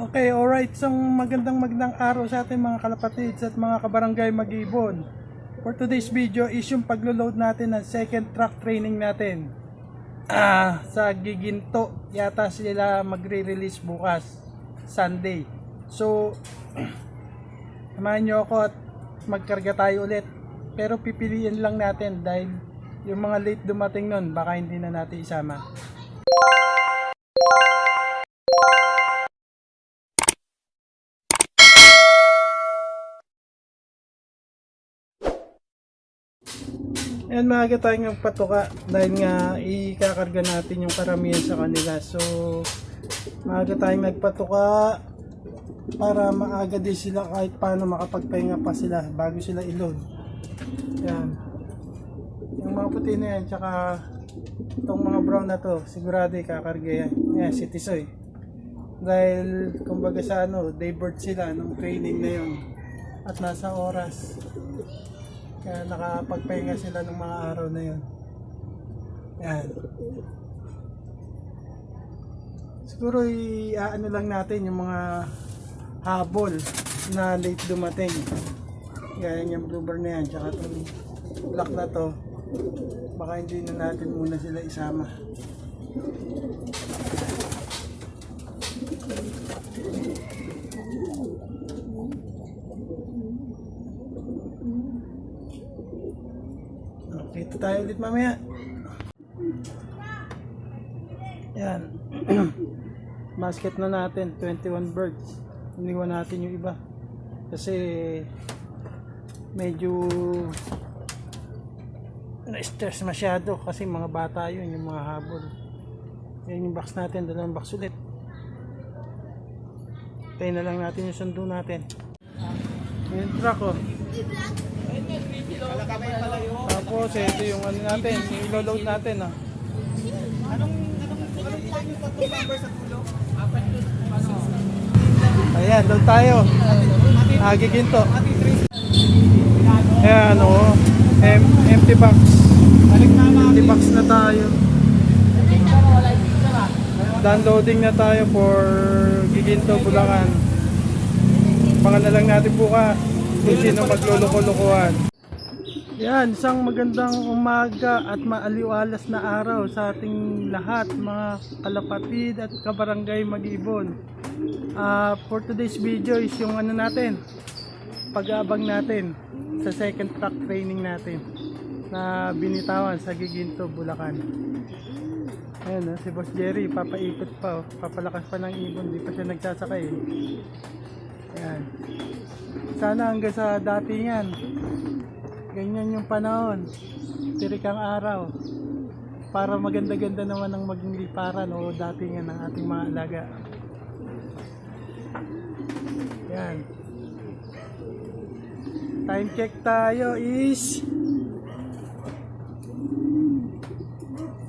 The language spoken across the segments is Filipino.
Okay, alright. So magandang araw sa ating mga kalapatids at mga kabarangay Mag-ibon. For today's video is yung paglo-load natin ng second truck training natin. Sa Giginto, yata sila magre-release bukas, Sunday. So, samahan nyo ako at magkarga tayo ulit. Pero pipiliin lang natin dahil yung mga late dumating nun, baka hindi na natin isama. Ayan, maaga tayong magpatuka dahil nga ikakarga natin yung karamihan sa kanila. So maaga tayong nagpatuka para maaga din sila kahit paano makapagpahinga pa sila bago sila i-load. Ayan, yung mga puti na yan tsaka itong mga brown na to sigurado ikakarga yan. Ayan, si Tisoy dahil kumbaga sa daybird sila nung training na yun at nasa oras. Kaya nakapagpahinga sila ng mga araw na yun. Yan. Siguro i-ano lang natin yung mga habol na late dumating. Gaya yung bluebird na yan. Tsaka itong black na to. Baka hindi na natin muna sila isama. Dito tayo ulit mamaya. Yan. Basket na natin, 21 birds. Iniwan natin yung iba. Kasi medyo na-stress masyado kasi mga bata yun, yung mga habol. Yan yung box natin, dalawang box ulit. Tayo na lang natin yung sundo natin. Yung truck Tapos ito yung natin, i-load natin Anong ilan yung tatlong number sa tulo? Ayan, load tayo. Giginto. Ayan empty box. Empty box na tayo. Downloading na tayo for Giginto, Bulacan. Pangan na lang natin bukas kung sino magluloko-lokohan. Yan, isang magandang umaga at maaliwalas na araw sa ating lahat mga kalapatid at kabarangay Mag-ibon. For today's video is yung natin, pag-aabang natin sa second truck training natin na binitawan sa Giginto, Bulacan. Ayan, si Boss Jerry papaikot pa, papalakas pa ng ibon, di pa siya nagsasakay. Ayan. Sana hanggang sa datingan ganyan yung panahon, tirikang araw, para maganda-ganda naman ang maging liparan o datingan ng ating mga alaga. Yan. Time check tayo is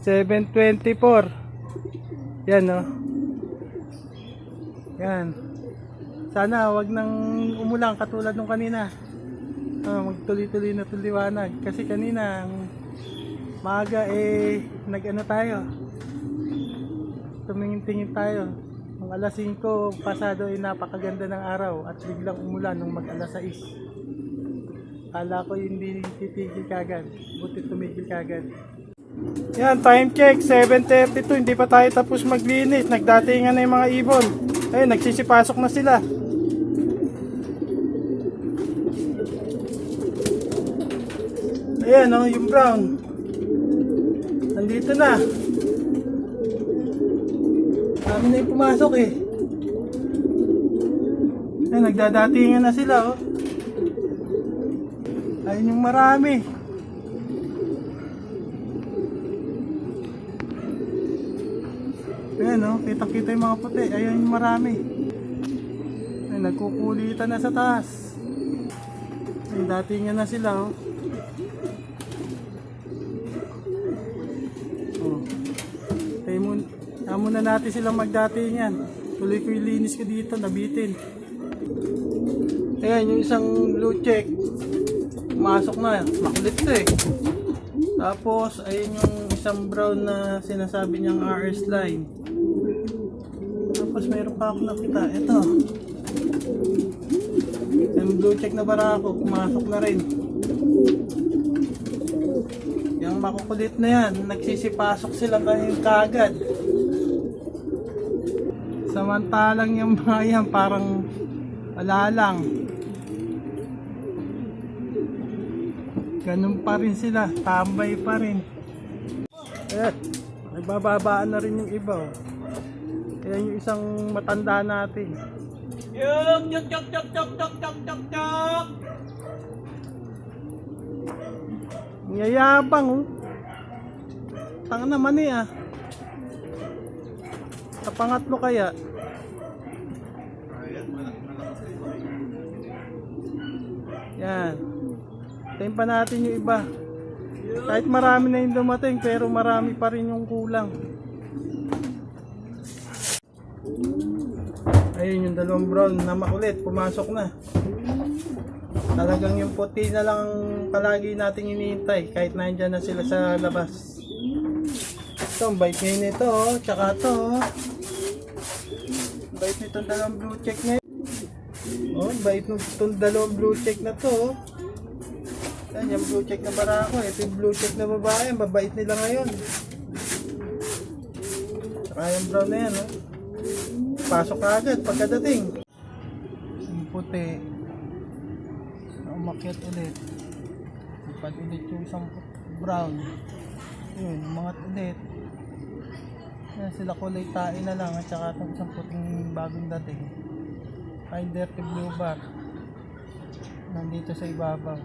7:24. Yan Yan. Sana wag nang umulang katulad nung kanina. Magtuloy-tuloy na tuliwanag kasi kanina maaga nag-ano tayo, tumingin-tingin tayo ng alas 5 pasado napakaganda ng araw at biglang umulan nung mag alas 6. Kala ko hindi titigil kagad, buti tumigil kagad. Yan, time check 7:32, hindi pa tayo tapos maglinis, nagdatingan na yung mga ibon. Ayun, nagsisipasok na sila. Ayan yung brown nandito na, dami na yung pumasok Ayan, nagdadatingan na sila ayun yung marami. Ayan kitang-kita yung mga puti, ayun yung marami. Ayan, nagkukulitan na sa taas. Ayun, datingan na sila muna natin silang magdatingan. Tuloy ko yung linis ko dito, nabitin. Ayan, yung isang blue check pumasok na, makulit Tapos ayun yung isang brown na sinasabi niyang RS line. Tapos meron pa ako nakita. Ito. Yung blue check na barako. Pumasok na rin. Yung makukulit na yan. Nagsisipasok sila ngayon kagad. Samantalang yung mga yan parang wala lang. Ganun pa rin sila. Tambay pa rin. Ayan. Nagbababaan na rin yung iba. Oh. Ayan yung isang matanda natin. Yung yok yok yok yok yok yok yok yok. Ngayabang oh. Tanga naman eh ah. Sa pangatlo kaya. Yan. Tayin pa natin yung iba. Kahit marami na yung dumating pero marami pa rin yung kulang. Ayun yung dalawang brown na makulit, pumasok na. Talagang yung puti na lang palagi nating iniintay kahit nandyan na sila sa labas. Ito, ang bait ngayon nito oh, tsaka ito oh. Bait nitong dalawang blue check na yun. Oh, bait nitong dalawang blue check na to oh. Yan, yung blue check na barako. Ito yung blue check na babae. Mabait nila ngayon. Saka yung brown na yan. Oh. Pasok agad pagkadating. Yung puti. Umakyat ulit. Ipad ulit yung isang brown. Yun, umangat ulit. Yan, sila kulay tae na lang. At saka itong isang puting bagong dating. Ay, dirty blue bar. Nandito sa ibabaw.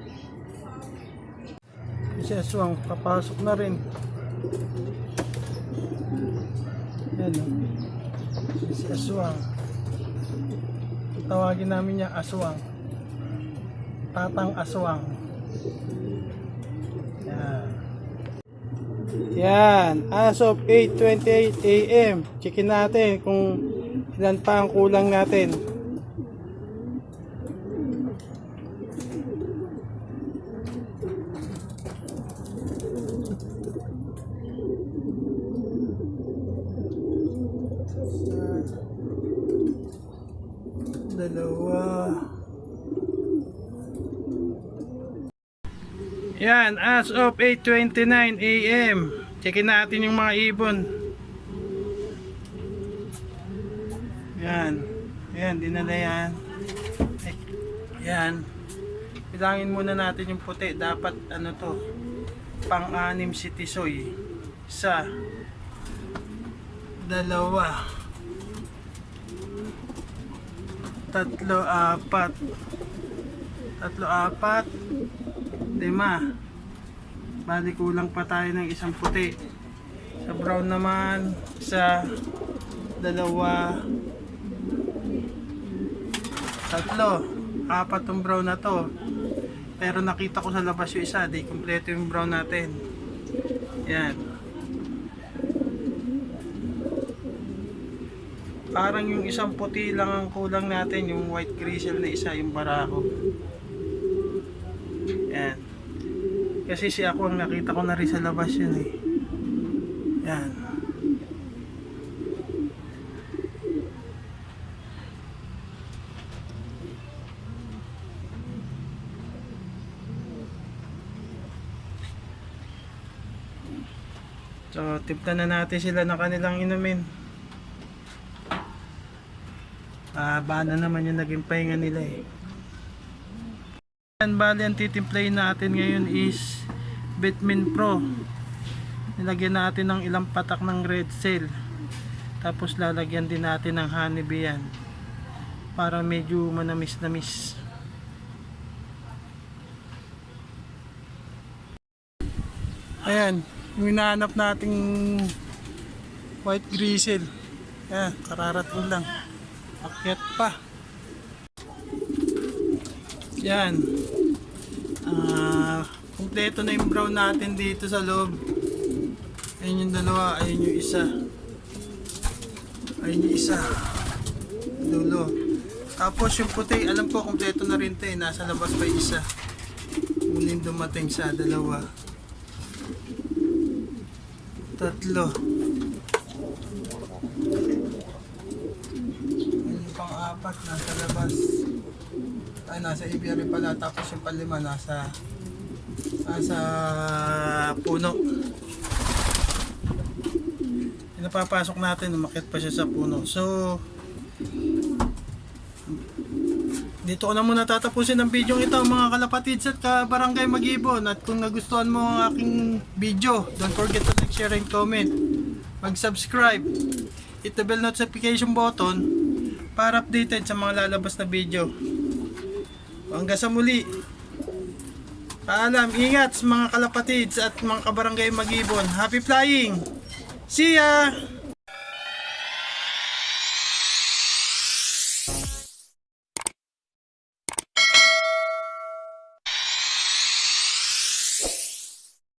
Si aswang papasok na rin. Yan o. Si aswang. Tawagin namin niya aswang. Tatang aswang. Yan. Yan. As of 8:28 AM. Checkin natin kung ilan pa ang kulang natin. Dalawa. Yan, as of 8:29 AM. Checkin natin yung mga ibon. Yan. Yan, dinala yan. Yan. Bilangin muna natin yung puti. Dapat ano to? Pang-anim si Tisoy. Isa. Dalawa. Tatlo, apat. Tatlo, apat. 5. Bali kulang pa tayo ng isang puti. Sa brown naman, isa, dalawa, tatlo. 4 tong brown na to. Pero nakita ko sa labas yung isa, di kompleto yung brown natin. Yan. Parang yung isang puti lang ang kulang natin, yung white grizzle na isa, yung barako. Yan. Kasi si ako ang nakita ko na rin sa labas yun eh. Yan. So, tiptan na natin sila ng kanilang inumin. Bana naman yung naging pahinga nila eh. Bali ang titimplay natin ngayon is Bitmin Pro. Nilagyan natin ng ilang patak ng red cell. Tapos lalagyan din natin ng honeybee yan. Para medyo manamis-namis. Ayan, yung hinahanap nating white grizzle. Ayan, kararating lang. Akyat pa. Yan. Kompleto na yung brown natin dito sa loob. Ayun yung dalawa, ayun yung isa. Ayun yung isa. Dulo. Tapos yung puti, alam ko kompleto na rin ito eh. Nasa labas pa yung isa. Muling dumating sa dalawa. Tatlo. apat nasa labas. Ay, nasa aviary pala. Tapos yung palima nasa puno. Napapasok natin, umakyat pa siya sa puno. So, dito ko na muna tatapusin ang video ito mga kalapatids at kabarangay Mag-ibon. At kung nagustuhan mo ang aking video, don't forget to like, share, and comment. Mag-subscribe. Hit the bell notification button para updated sa mga lalabas na video. Hanggang sa muli. Paalam, ingat sa mga kalapatids at mga kabarangay Mag-ibon. Happy flying! See ya!